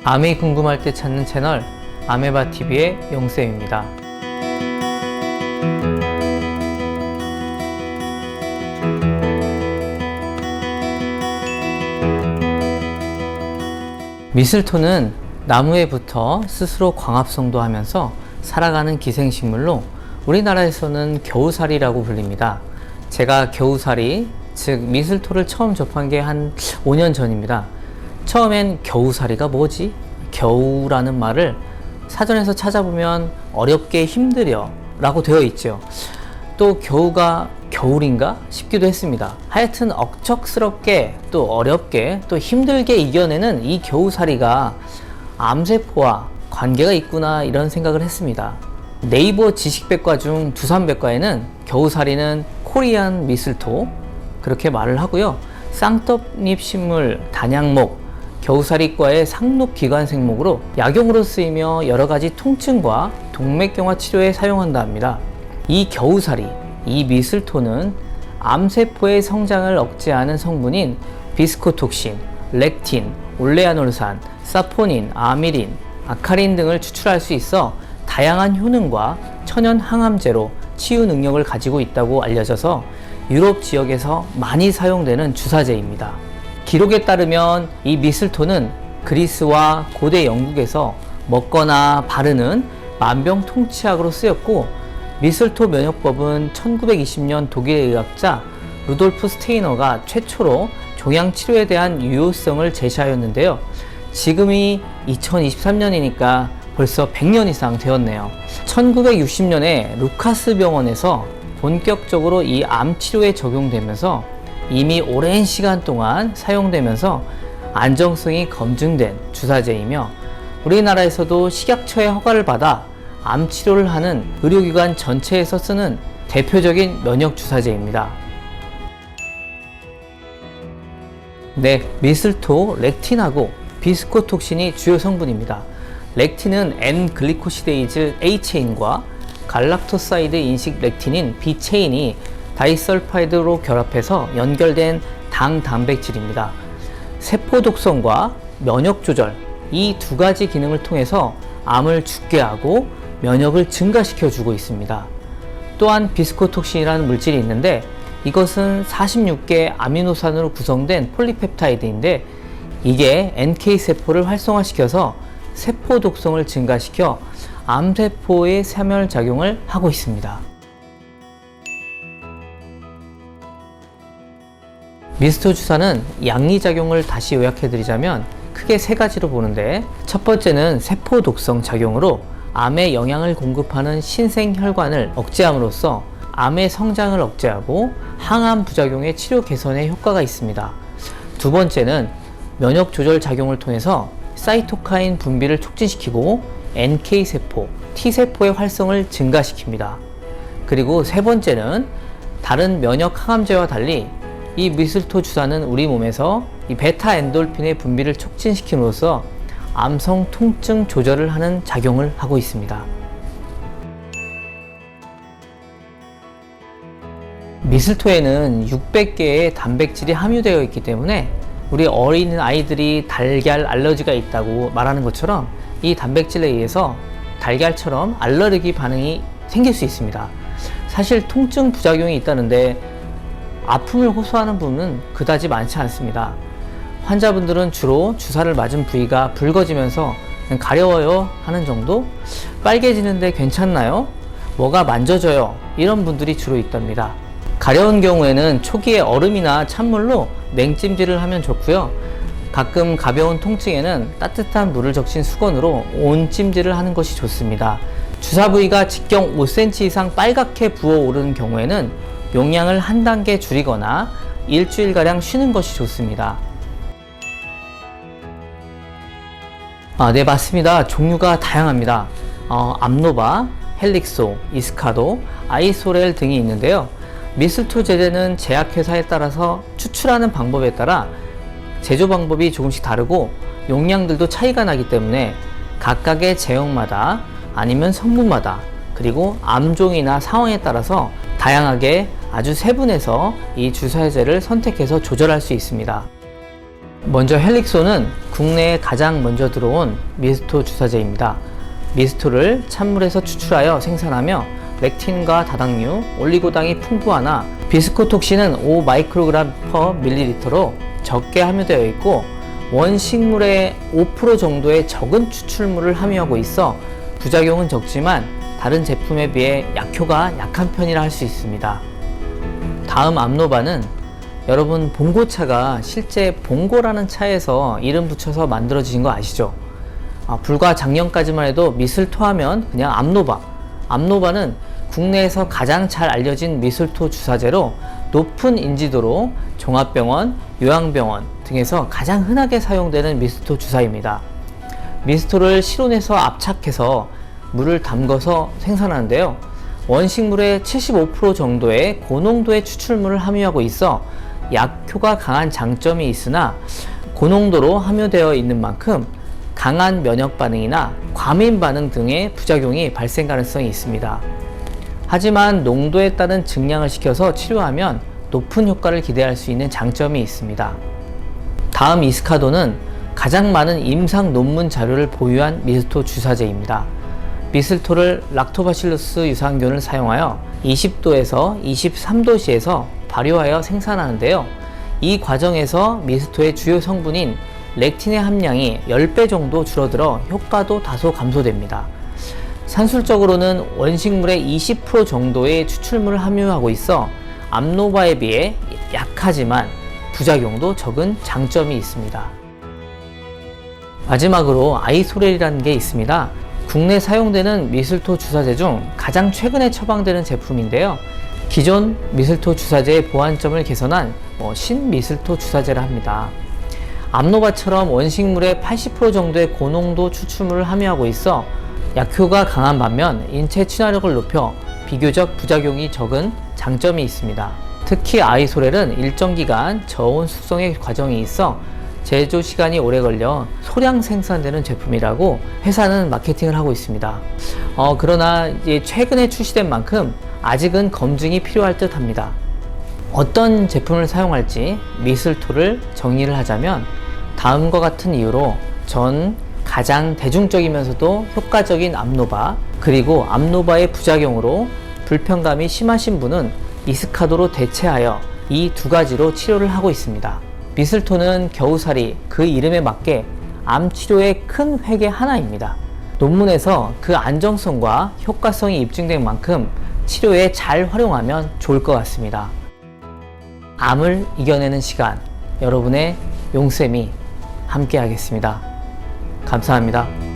암이 궁금할 때 찾는 채널 아메바TV의 영쌤입니다. 미슬토는 나무에 붙어 스스로 광합성도 하면서 살아가는 기생식물로 우리나라에서는 겨우살이라고 불립니다. 제가 겨우살이, 즉 미슬토를 처음 접한 게 한 5년 전입니다. 처음엔 겨우살이가 뭐지? 겨우라는 말을 사전에서 찾아보면 어렵게 힘들여 라고 되어 있죠. 또 겨우가 겨울인가 싶기도 했습니다. 하여튼 억척스럽게 또 어렵게 또 힘들게 이겨내는 이 겨우살이가 암세포와 관계가 있구나 이런 생각을 했습니다. 네이버 지식백과 중 두산백과에는 겨우살이는 코리안 미슬토 그렇게 말을 하고요. 쌍떡잎 식물 단양목 겨우살이과의 상록기관 생목으로 약용으로 쓰이며 여러가지 통증과 동맥경화 치료에 사용한다 합니다. 이 겨우살이, 이 미슬토는 암세포의 성장을 억제하는 성분인 비스코톡신, 렉틴, 올레아놀산, 사포닌, 아미린, 아카린 등을 추출할 수 있어 다양한 효능과 천연 항암제로 치유 능력을 가지고 있다고 알려져서 유럽 지역에서 많이 사용되는 주사제입니다. 기록에 따르면 이 미슬토는 그리스와 고대 영국에서 먹거나 바르는 만병통치약으로 쓰였고, 미슬토 면역법은 1920년 독일의 의학자 루돌프 스테이너가 최초로 종양 치료에 대한 유효성을 제시하였는데요. 지금이 2023년이니까 벌써 100년 이상 되었네요. 1960년에 루카스 병원에서 본격적으로 이 암 치료에 적용되면서 이미 오랜 시간 동안 사용되면서 안정성이 검증된 주사제이며, 우리나라에서도 식약처의 허가를 받아 암 치료를 하는 의료기관 전체에서 쓰는 대표적인 면역 주사제입니다. 네, 미슬토 렉틴하고 비스코톡신이 주요 성분입니다. 렉틴은 N-글리코시데이즈 A체인과 갈락토사이드 인식 렉틴인 B체인이 다이설파이드로 결합해서 연결된 당 단백질입니다. 세포 독성과 면역 조절, 이 두 가지 기능을 통해서 암을 죽게 하고 면역을 증가시켜 주고 있습니다. 또한 비스코톡신이라는 물질이 있는데, 이것은 46개 아미노산으로 구성된 폴리펩타이드인데, 이게 NK세포를 활성화시켜서 세포 독성을 증가시켜 암세포의 사멸작용을 하고 있습니다. 미슬토 주사는 양리작용을 다시 요약해드리자면 크게 세 가지로 보는데, 첫 번째는 세포 독성 작용으로 암에 영양을 공급하는 신생혈관을 억제함으로써 암의 성장을 억제하고 항암 부작용의 치료 개선에 효과가 있습니다. 두 번째는 면역 조절 작용을 통해서 사이토카인 분비를 촉진시키고 NK세포, T세포의 활성을 증가시킵니다. 그리고 세 번째는 다른 면역 항암제와 달리 이 미슬토 주사는 우리 몸에서 이 베타 엔돌핀의 분비를 촉진시킴으로써 암성 통증 조절을 하는 작용을 하고 있습니다. 미슬토에는 600개의 단백질이 함유되어 있기 때문에 우리 어린 아이들이 달걀 알러지가 있다고 말하는 것처럼 이 단백질에 의해서 달걀처럼 알러르기 반응이 생길 수 있습니다. 사실 통증 부작용이 있다는데 아픔을 호소하는 분은 그다지 많지 않습니다. 환자분들은 주로 주사를 맞은 부위가 붉어지면서 가려워요 하는 정도? 빨개지는데 괜찮나요? 뭐가 만져져요? 이런 분들이 주로 있답니다. 가려운 경우에는 초기에 얼음이나 찬물로 냉찜질을 하면 좋고요. 가끔 가벼운 통증에는 따뜻한 물을 적신 수건으로 온찜질을 하는 것이 좋습니다. 주사 부위가 직경 5cm 이상 빨갛게 부어오르는 경우에는 용량을 한 단계 줄이거나 일주일가량 쉬는 것이 좋습니다. 네, 맞습니다. 종류가 다양합니다. 암노바, 헬릭소, 이스카도, 아이소렐 등이 있는데요. 미슬토 제제는 제약회사에 따라서 추출하는 방법에 따라 제조 방법이 조금씩 다르고 용량들도 차이가 나기 때문에 각각의 제형마다 아니면 성분마다 그리고 암종이나 상황에 따라서 다양하게 아주 세분해서 이 주사제를 선택해서 조절할 수 있습니다. 먼저 헬릭소는 국내에 가장 먼저 들어온 미스토 주사제입니다. 미스토를 찬물에서 추출하여 생산하며 렉틴과 다당류, 올리고당이 풍부하나 비스코톡신은 5μg/ml로 적게 함유되어 있고 원식물의 5% 정도의 적은 추출물을 함유하고 있어 부작용은 적지만 다른 제품에 비해 약효가 약한 편이라 할 수 있습니다. 다음 암노바는 여러분 봉고차가 실제 봉고라는 차에서 이름 붙여서 만들어진 거 아시죠? 불과 작년까지만 해도 미슬토 하면 그냥 암노바. 암노바는 국내에서 가장 잘 알려진 미슬토 주사제로 높은 인지도로 종합병원, 요양병원 등에서 가장 흔하게 사용되는 미스토 주사입니다. 미스토를 실온에서 압착해서 물을 담궈서 생산하는데요. 원식물의 75% 정도의 고농도의 추출물을 함유하고 있어 약효가 강한 장점이 있으나 고농도로 함유되어 있는 만큼 강한 면역 반응이나 과민 반응 등의 부작용이 발생 가능성이 있습니다. 하지만 농도에 따른 증량을 시켜서 치료하면 높은 효과를 기대할 수 있는 장점이 있습니다. 다음 이스카도는 가장 많은 임상 논문 자료를 보유한 미스토 주사제입니다. 미슬토를 락토바실루스 유산균을 사용하여 20도에서 23도씨에서 발효하여 생산하는데요. 이 과정에서 미스토의 주요 성분인 렉틴의 함량이 10배 정도 줄어들어 효과도 다소 감소됩니다. 산술적으로는 원식물의 20% 정도의 추출물을 함유하고 있어 암노바에 비해 약하지만 부작용도 적은 장점이 있습니다. 마지막으로 아이소렐이라는 게 있습니다. 국내 사용되는 미슬토 주사제 중 가장 최근에 처방되는 제품인데요. 기존 미슬토 주사제의 보완점을 개선한 신미슬토 주사제라 합니다. 암노바처럼 원식물의 80% 정도의 고농도 추출물을 함유하고 있어 약효가 강한 반면 인체 친화력을 높여 비교적 부작용이 적은 장점이 있습니다. 특히 아이소렐은 일정 기간 저온 숙성의 과정이 있어 제조 시간이 오래 걸려 소량 생산되는 제품이라고 회사는 마케팅을 하고 있습니다. 그러나 이제 최근에 출시된 만큼 아직은 검증이 필요할 듯 합니다. 어떤 제품을 사용할지 미슬토를 정리를 하자면 다음과 같은 이유로 전 가장 대중적이면서도 효과적인 암노바, 그리고 암노바의 부작용으로 불편감이 심하신 분은 이스카도로 대체하여 이 두 가지로 치료를 하고 있습니다. 미슬토는 겨우살이 그 이름에 맞게 암 치료의 큰 획의 하나입니다. 논문에서 그 안정성과 효과성이 입증된 만큼 치료에 잘 활용하면 좋을 것 같습니다. 암을 이겨내는 시간, 여러분의 용쌤이 함께 하겠습니다. 감사합니다.